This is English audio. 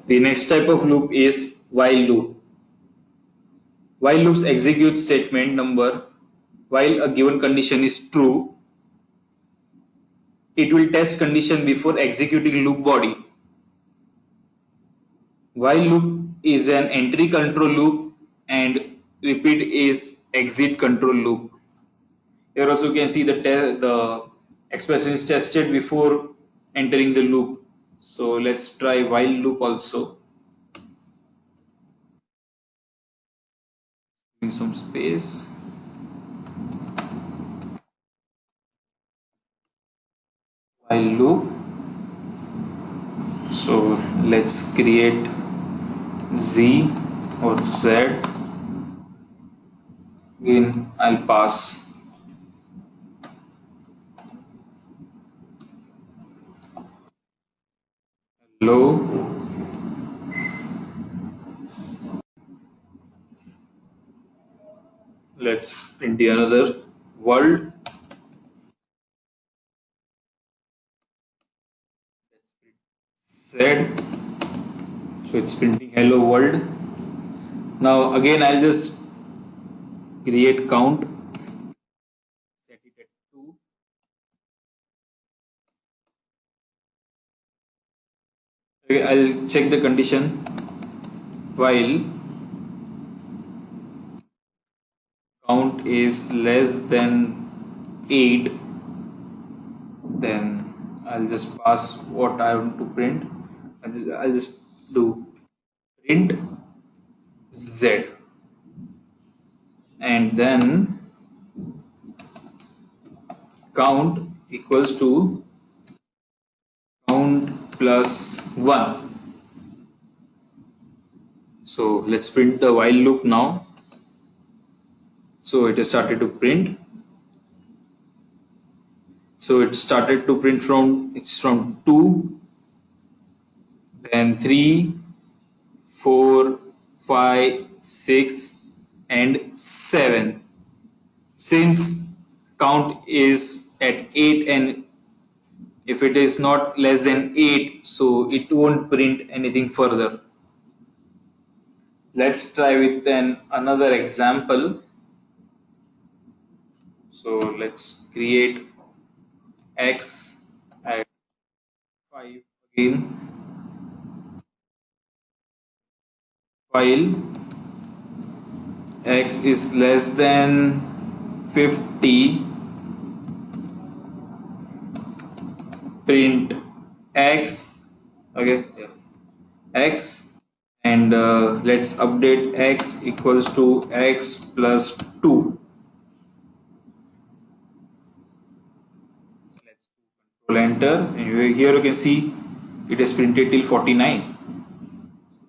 The next type of loop is while loop. While loops execute statement number while a given condition is true. It will test condition before executing loop body. While loop is an entry control loop and repeat is exit control loop. Here also you can see the expression is tested before entering the loop. So let's try while loop also. Give some space. While loop. So let's create Z or Z. Again I'll pass hello. Let's print the another world. Z. So it's printing hello world. Now again I'll just create count, set it at 2. Okay, I'll check the condition. While count is less than 8, then I'll just pass what I want to print. I'll just do print Z, and then count equals to count plus 1. So let's print the while loop now. So it has started to print. So it started to print from 2, then 3, 4, 5, 6, and 7. Since count is at 8 and if it is not less than 8, so it won't print anything further. Let's try with another example. So let's create x at 5 again. While x is less than 50, print x. Okay, yeah. X, and let's update x equals to x plus 2. Let's control enter, and here you can see it is printed till 49.